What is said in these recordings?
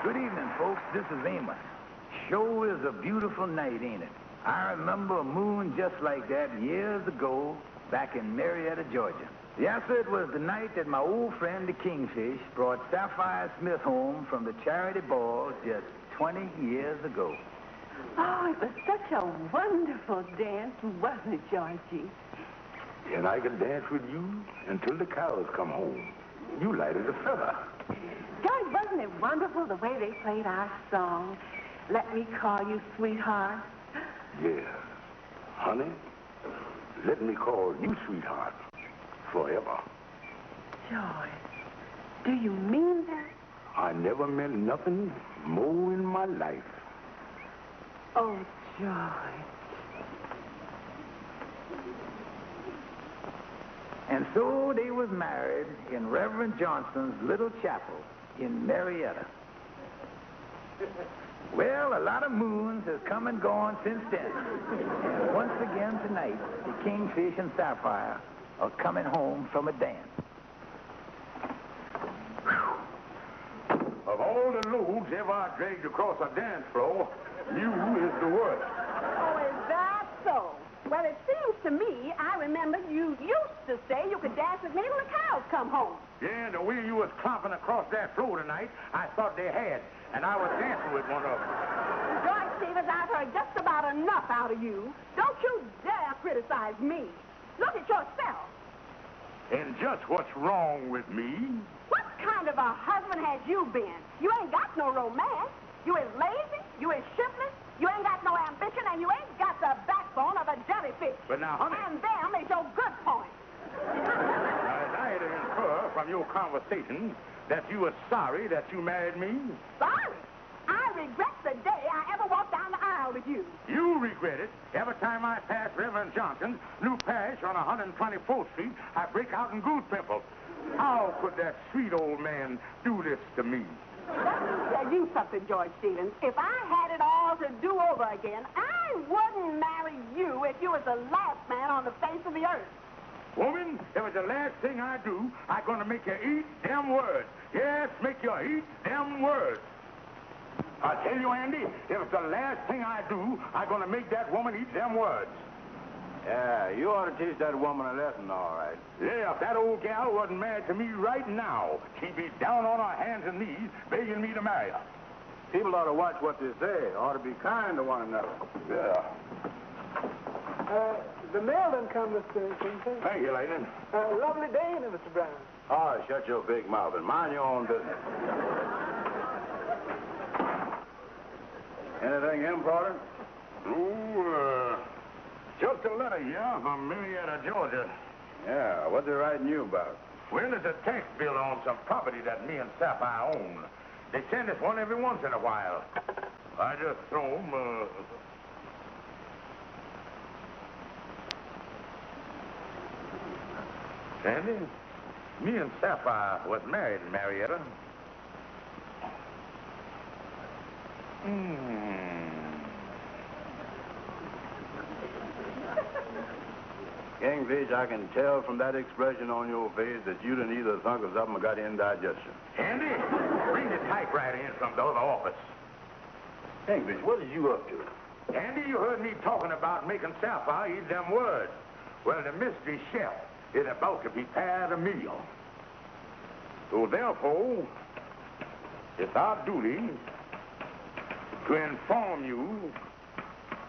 Good evening, folks. This is Amos. Sure is a beautiful night, ain't it? I remember a moon just like that years ago back in Marietta, Georgia. Yes, sir, it was the night that my old friend, the Kingfish, brought Sapphire Smith home from the charity ball just 20 years ago. Oh, it was such a wonderful dance, wasn't it, Georgie? And I could dance with you until the cows come home. You lighted a feather. George, wasn't it wonderful the way they played our song, Let Me Call You Sweetheart? Yeah. Honey, let me call you sweetheart forever. George, do you mean that? I never meant nothing more in my life. Oh, George. And so they was married in Reverend Johnson's little chapel in Marietta. Well, a lot of moons has come and gone since then. And once again tonight, the Kingfish and Sapphire are coming home from a dance. Of all the loads ever I dragged across a dance floor, you is the worst. Oh, is that so? Well, it seems to me, I remember you used to say you could dance with me till the cows come home. Yeah, the way you was clomping across that floor tonight, I thought they had, and I was dancing with one of them. George Stevens, I've heard just about enough out of you. Don't you dare criticize me. Look at yourself. And just what's wrong with me? What kind of a husband has you been? You ain't got no romance. You is lazy, you is shiftless, you ain't got no ambition, and you ain't got the backbone of a jellyfish. But now, honey... And them is your good point. I had to infer from your conversation that you were sorry that you married me. Sorry? I regret the day I ever walked down the aisle with you. You regret it. Every time I pass Reverend Johnson's new parish on 124th Street, I break out in goose pimples. How could that sweet old man do this to me? Let me tell you something, George Stevens. If I had it all to do over again, I wouldn't marry you if you was the last man on the face of the earth. Woman, if it's the last thing I do, I'm going to make you eat them words. Yes, make you eat them words. I tell you, Andy, if it's the last thing I do, I'm going to make that woman eat them words. Yeah, you ought to teach that woman a lesson, all right. Yeah, if that old gal wasn't married to me right now, she'd be down on her hands and knees begging me to marry her. People ought to watch what they say, ought to be kind to one another. Yeah. The mail done come, Mr. Kingfish. Thank you, Lightning. Lovely day, ain't it, Mr. Brown? Oh, shut your big mouth and mind your own business. Anything important? Oh, just a letter here from Marietta, Georgia. Yeah, what they writing you about? Well, there's a tax bill on some property that me and Sapphire own. They send us one every once in a while. I just throw them, Sandy, me and Sapphire was married in Marietta. Kingfish, I can tell from that expression on your face that you done either thunk of something or got indigestion. Andy, bring the typewriter in from the other office. Kingfish, what are you up to? Andy, you heard me talking about making Sapphire eat them words. Well, the mystery chef is about to prepare the meal. So therefore, it's our duty to inform you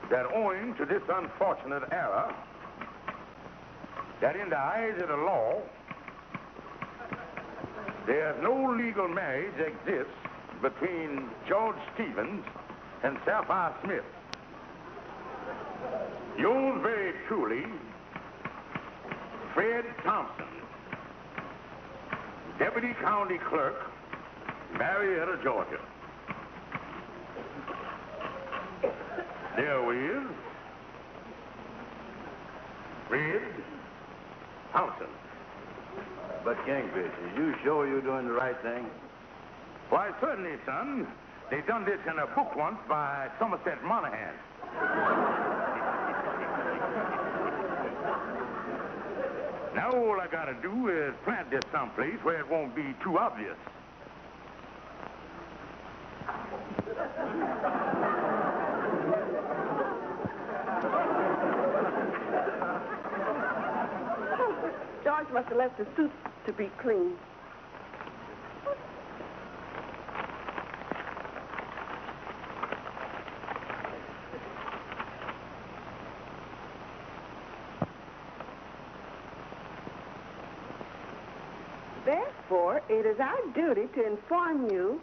that owing to this unfortunate error, that in the eyes of the law, there's no legal marriage exists between George Stevens and Sapphire Smith. Yours very truly, Fred Thompson, Deputy County Clerk, Marietta, Georgia. There we is. Fred Thompson. But, Kingfish, are you sure you're doing the right thing? Why, certainly, son. They done this in a book once by Somerset Monaghan. Now all I gotta do is plant this someplace where it won't be too obvious. George must have left the suit to be clean. Therefore, it is our duty to inform you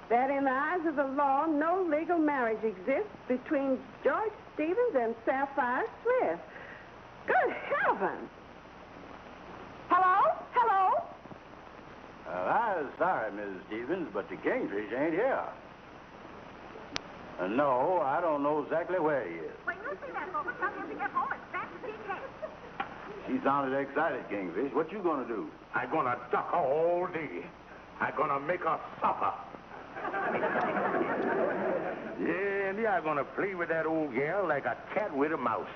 that in the eyes of the law, no legal marriage exists between George Stevens and Sapphire Smith. Good heavens! Hello? Hello? I'm sorry, Mrs. Stevens, but the Kingfish ain't here. No, I don't know exactly where he is. When you see that woman, tell him to get home as fast as he can. She sounded excited, Kingfish. What you gonna do? I'm gonna duck her all day. I'm gonna make her suffer. Yeah, and I'm gonna play with that old gal like a cat with a mouse.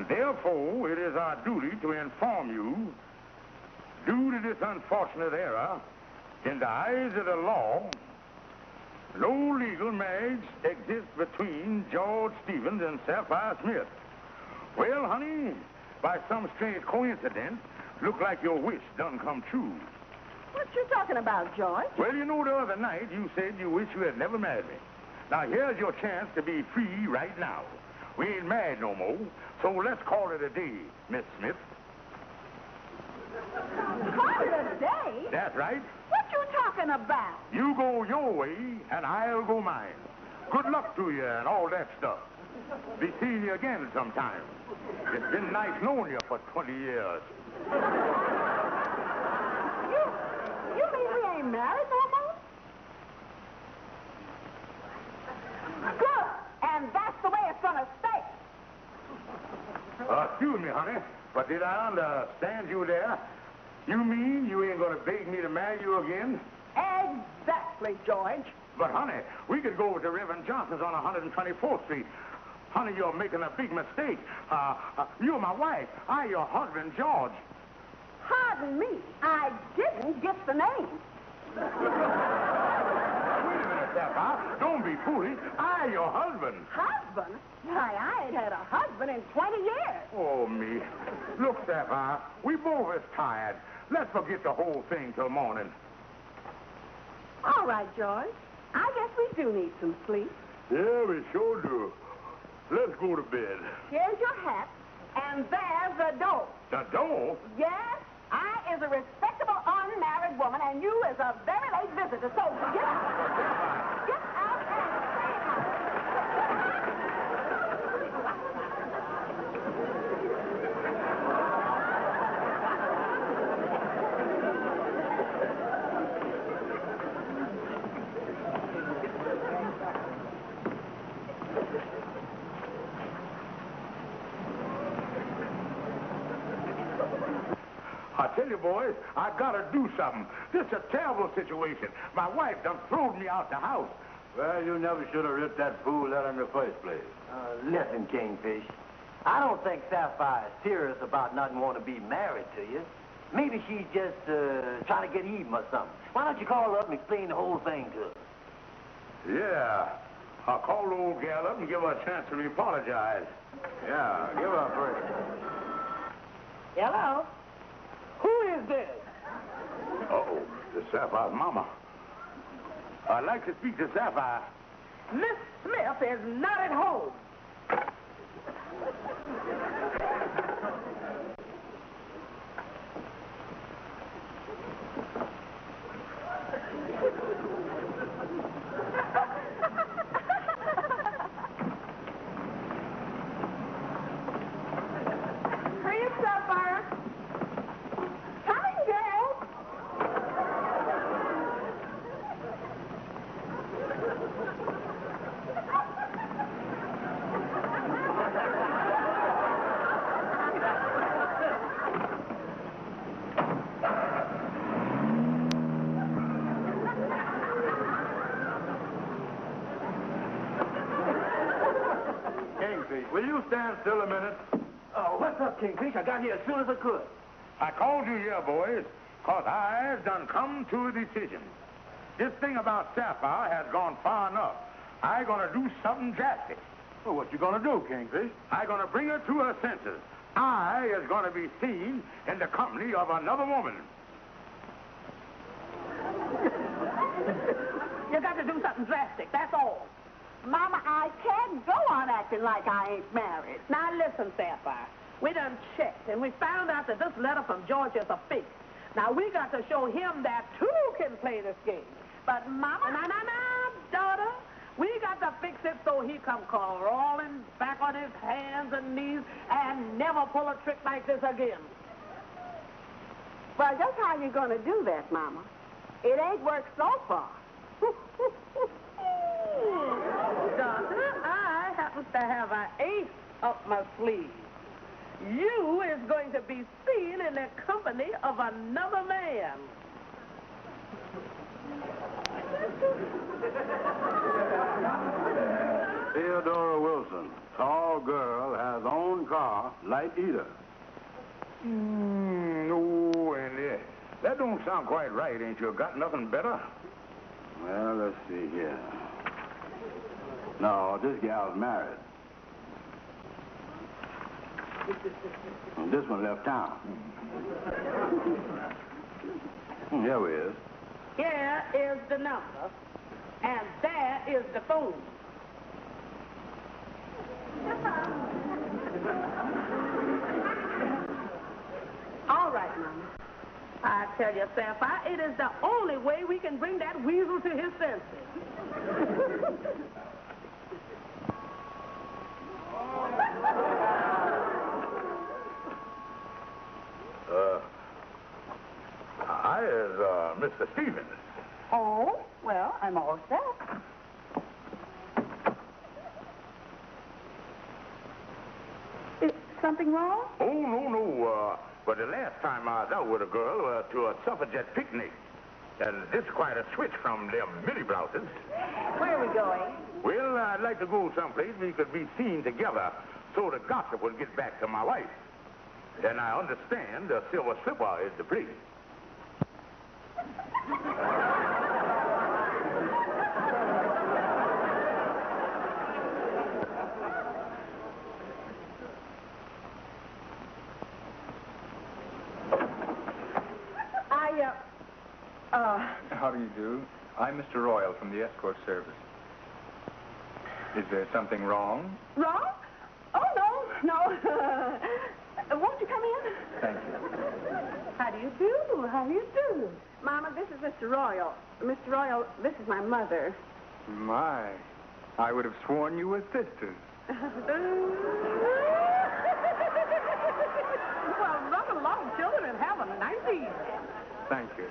Therefore, it is our duty to inform you, due to this unfortunate error, in the eyes of the law, no legal marriage exists between George Stevens and Sapphire Smith. Well, honey, by some strange coincidence, look like your wish done come true. What you talking about, George? Well, you know, the other night you said you wish you had never married me. Now, here's your chance to be free right now. We ain't married no more, so let's call it a day, Miss Smith. Call it a day? That's right. What you talking about? You go your way, and I'll go mine. Good luck to you and all that stuff. Be seeing you again sometime. It's been nice knowing you for 20 years. You mean we ain't married no more? Good. And that's the way it's gonna stay. Excuse me, honey, but did I understand you there? You mean you ain't gonna beg me to marry you again? Exactly, George. But, honey, we could go to Reverend Johnson's on 124th Street. Honey, you're making a big mistake. You're my wife. I your husband, George. Pardon me, I didn't get the name. Wait a minute, Sapphire. Don't be foolish. I your husband. Husband? Why, I ain't had a husband in 20 years. Oh, me. Look, Sapphire, we both is tired. Let's forget the whole thing till morning. All right, George. I guess we do need some sleep. Yeah, we sure do. Let's go to bed. Here's your hat, and there's the door. The door? Yes, I is a respectable unmarried woman, and you is a very late visitor, so get out. Get out and stay out. I tell you, boys, I gotta do something. This is a terrible situation. My wife done throwed me out the house. Well, you never should have ripped that fool letter in the first place. Listen, Kingfish. I don't think Sapphire is serious about not wanting to be married to you. Maybe she's just trying to get even or something. Why don't you call her up and explain the whole thing to her? Yeah. I'll call the old gal up and give her a chance to apologize. Yeah, give her a break. Hello? Who is this? Uh-oh. It's Sapphire's mama. I'd like to speak to Sapphire. Miss Smith is not at home. Hurry up, Sapphire. Coming, girl. Kingfish, will you stand still a minute? Oh, what's up, Kingfish? I got here as soon as I could. I called you here, boys, because I done come to a decision. this thing about Sapphire has gone far enough. I'm going to do something drastic. Well, what you gonna do, Kingfish? I'm going to bring her to her senses. I is going to be seen in the company of another woman. You got to do something drastic, that's all. Mama, I can't go on acting like I ain't married. Now listen, Sapphire. We done checked, and we found out that this letter from George is a fake. Now, we got to show him that two can play this game. But, Mama... No, daughter. We got to fix it so he come crawling back on his hands and knees and never pull a trick like this again. Well, just how you going to do that, Mama? It ain't worked so far. Daughter, I happen to have an ace up my sleeve. You is going to be seen in the company of another man. Theodora Wilson, tall girl, has own car, light eater. No, and that don't sound quite right. Ain't you got nothing better? Well, let's see here. No, this gal's married. And this one left town. Here we is. Here is the number, and there is the phone. All right, Mama. I tell you, Sapphire, it is the only way we can bring that weasel to his senses. I is Mr. Stevens. Oh, well, I'm all set. Is something wrong? Oh, no. But the last time I was out with a girl to a suffragette picnic. And this is quite a switch from them mini blouses. Where are we going? Well, I'd like to go someplace we could be seen together so the gossip will get back to my wife. And I understand the silver slipper is the place. How do you do? I'm Mr. Royal from the escort service. Is there something wrong? Wrong? Oh, no. Won't you come in? Thank you. How do you do? How do you do? Mama, this is Mr. Royal. Mr. Royal, this is my mother. My, I would have sworn you were sisters. Well, run along, children, and have a nice evening. Thank you.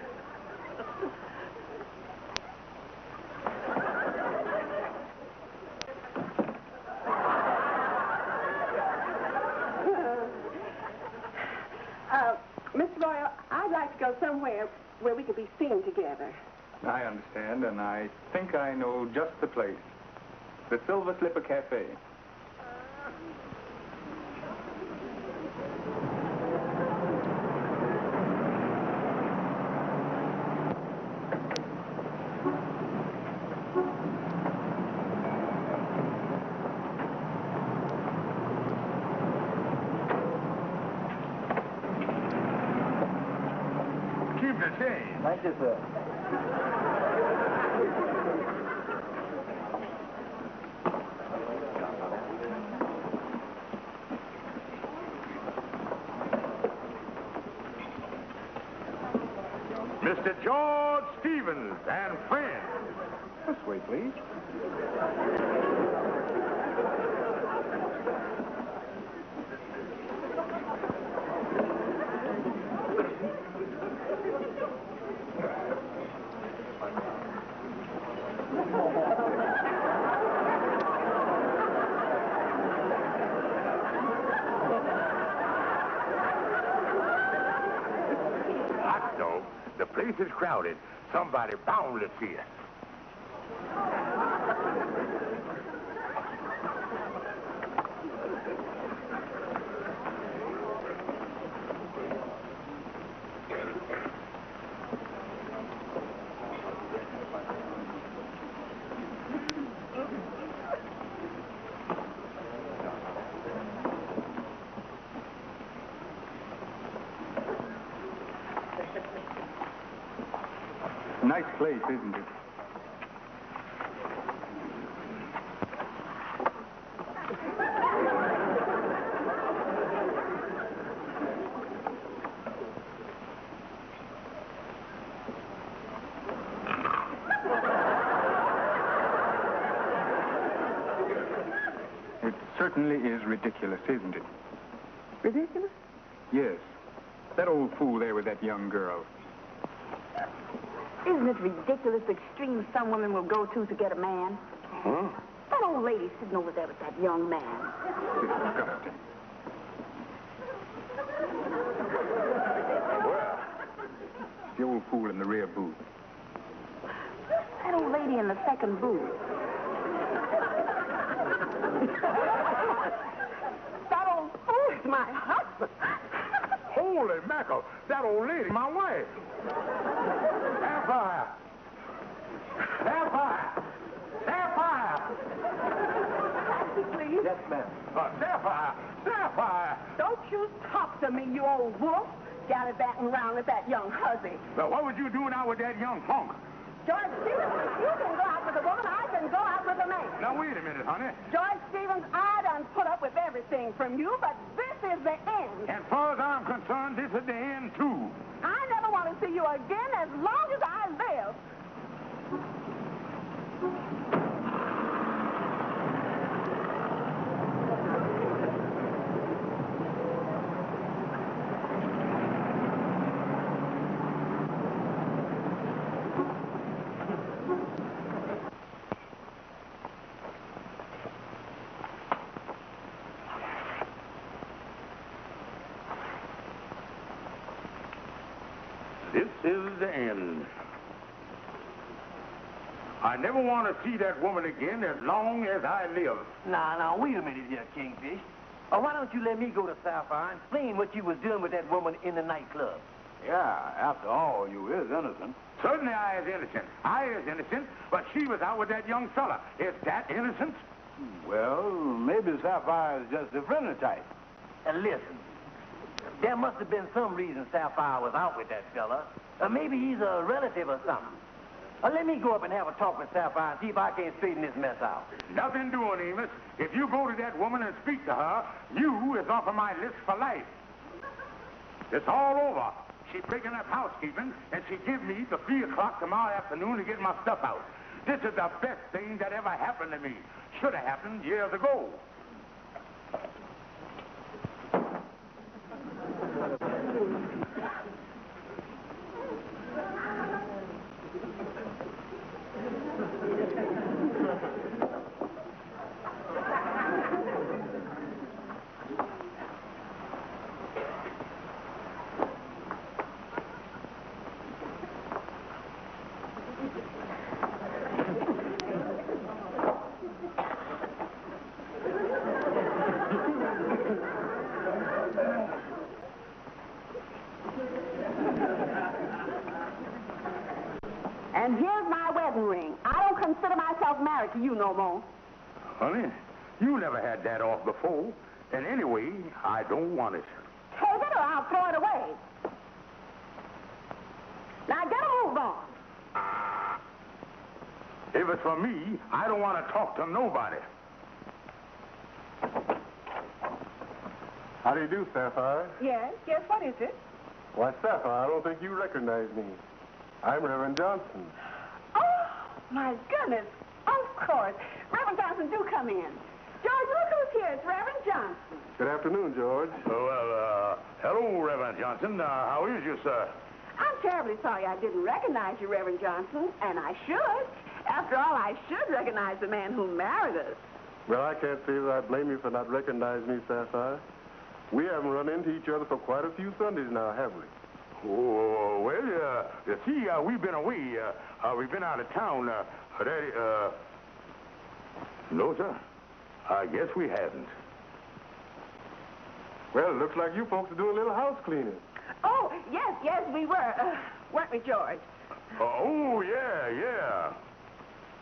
Mr. Royal, I'd like to go somewhere where we could be seen together. I understand, and I think I know just the place. The Silver Slipper Cafe. Keep the change. Thank you, sir. Mr. George Stevens and friends. This way, please. Hot dog. The place is crowded. Somebody bound to see us. Nice place, isn't it? It certainly is ridiculous, isn't it? Ridiculous? Yes. That old fool there with that young girl. Isn't it ridiculous the extreme some women will go to get a man? Huh? That old lady sitting over there with that young man. Disgusting. Where? The old fool in the rear booth. That old lady in the second booth. That old fool is my husband. Holy mackerel, that old lady, my wife. Sapphire! Sapphire! Sapphire! Taxi, please. Yes, ma'am. Sapphire! Sapphire! Don't you talk to me, you old wolf. Gallivanting around with that young hussy. Now, what was you doing out with that young punk? George Stevens, you can go out with a woman, I can go out with a man. Now, wait a minute, honey. George Stevens, I done put up with everything from you, but this is the end. As far as I'm concerned, this is the end, too. I never want to see you again as long as I live. This is the end. I never want to see that woman again as long as I live. Now, wait a minute here, Kingfish. Why don't you let me go to Sapphire and explain what you was doing with that woman in the nightclub? Yeah, after all, you is innocent. Certainly I is innocent. I is innocent, but she was out with that young fella. Is that innocent? Well, maybe Sapphire is just a friendly type. And listen, there must have been some reason Sapphire was out with that fella. Maybe he's a relative or something. Let me go up and have a talk with Sapphire and see if I can't straighten this mess out. Nothing doing, Amos. If you go to that woman and speak to her, you is off of my list for life. It's all over. She's breaking up housekeeping, and she give me the 3 o'clock tomorrow afternoon to get my stuff out. This is the best thing that ever happened to me. Should have happened years ago. And here's my wedding ring. I don't consider myself married to you no more. Honey, you never had that off before. And anyway, I don't want it. Take it or I'll throw it away. Now get a move on. If it's for me, I don't want to talk to nobody. How do you do, Sapphire? Yes, what is it? Why, Sapphire, I don't think you recognize me. I'm Reverend Johnson. Oh, my goodness. Of course. Reverend Johnson, do come in. George, look who's here. It's Reverend Johnson. Good afternoon, George. Hello, Reverend Johnson. How is you, sir? I'm terribly sorry I didn't recognize you, Reverend Johnson, and I should. After all, I should recognize the man who married us. Well, I can't say that I blame you for not recognizing me, Sapphire. We haven't run into each other for quite a few Sundays now, have we? Oh, well, you see, we've been away. We've been out of town. No, sir. I guess we haven't. Well, it looks like you folks are doing a little house cleaning. Oh, yes, we were. Weren't we, George? Oh, yeah.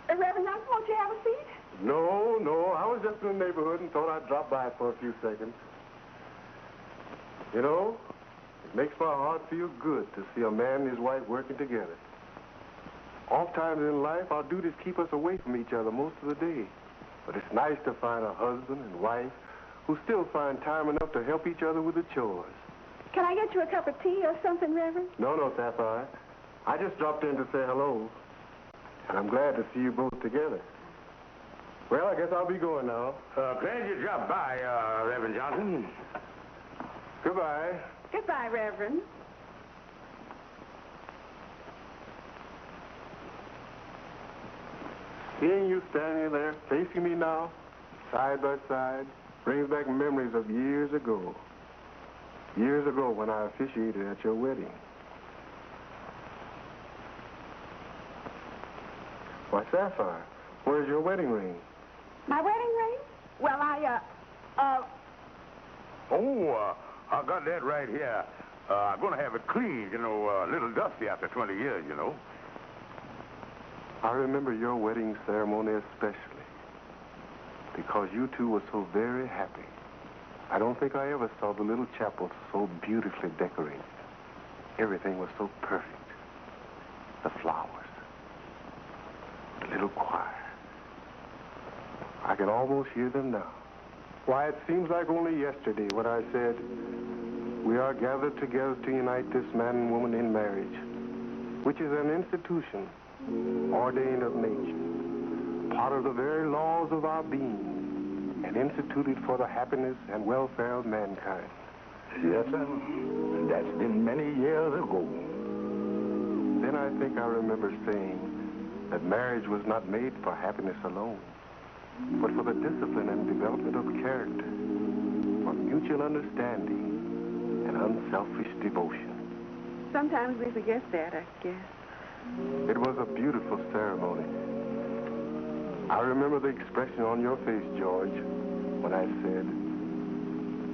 Reverend Johnson, won't you have a seat? No, I was just in the neighborhood and thought I'd drop by for a few seconds. You know, it makes my heart feel good to see a man and his wife working together. Oftentimes in life, our duties keep us away from each other most of the day. But it's nice to find a husband and wife who still find time enough to help each other with the chores. Can I get you a cup of tea or something, Reverend? No, Sapphire. I just dropped in to say hello. And I'm glad to see you both together. Well, I guess I'll be going now. Glad you dropped by, Reverend Johnson. Goodbye. Goodbye, Reverend. Seeing you standing there facing me now, side by side, brings back memories of years ago. Years ago when I officiated at your wedding. Why, Sapphire, where's your wedding ring? My wedding ring? Well, I got that right here. I'm going to have it cleaned, a little dusty after 20 years, I remember your wedding ceremony especially because you two were so very happy. I don't think I ever saw the little chapel so beautifully decorated. Everything was so perfect. The flowers, the little choir. I can almost hear them now. Why, it seems like only yesterday when I said, we are gathered together to unite this man and woman in marriage, which is an institution ordained of nature, part of the very laws of our being, and instituted for the happiness and welfare of mankind. Yes, sir. That's been many years ago. Then I think I remember saying that marriage was not made for happiness alone, but for the discipline and development of character, for mutual understanding and unselfish devotion. sometimes we forget that, I guess. It was a beautiful ceremony. I remember the expression on your face, George, when I said,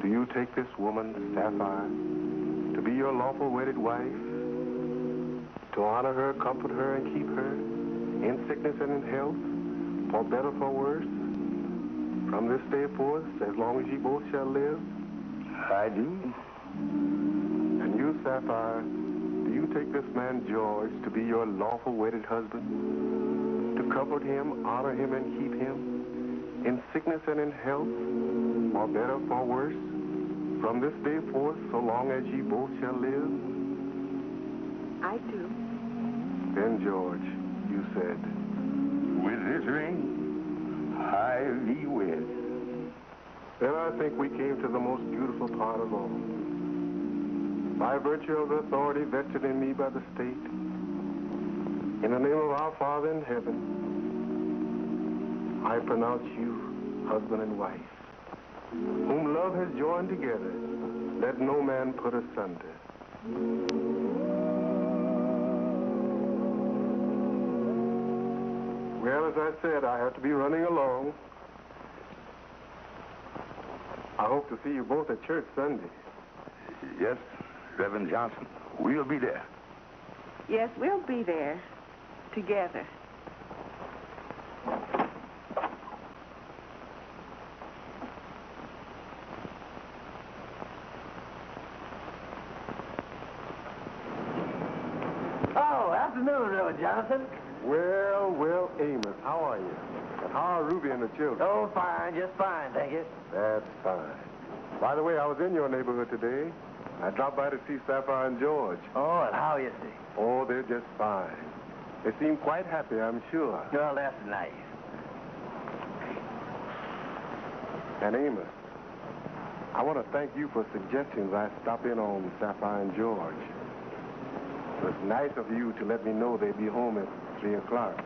do you take this woman, Sapphire, to be your lawful wedded wife, to honor her, comfort her, and keep her in sickness and in health, for better, for worse, from this day forth, as long as ye both shall live? I do. And you, Sapphire, do you take this man, George, to be your lawful wedded husband, to comfort him, honor him, and keep him in sickness and in health, for better, for worse, from this day forth, so long as ye both shall live? I do. Then, George, you said, With this ring, I thee wed. then I think we came to the most beautiful part of all. By virtue of the authority vested in me by the state, in the name of our Father in heaven, I pronounce you husband and wife, whom love has joined together, let no man put asunder. Well, as I said, I have to be running along. I hope to see you both at church Sunday. Yes, Reverend Johnson, we'll be there. Yes, we'll be there together. Oh, afternoon, Reverend Johnson. Well, Amos, how are you? And how are Ruby and the children? Oh, fine, just fine, thank you. That's fine. By the way, I was in your neighborhood today. I dropped by to see Sapphire and George. Oh, and how is he? Oh, they're just fine. They seem quite happy, I'm sure. Well, that's nice. And Amos, I want to thank you for suggesting that I stop in on Sapphire and George. It was nice of you to let me know they'd be home at 3 o'clock.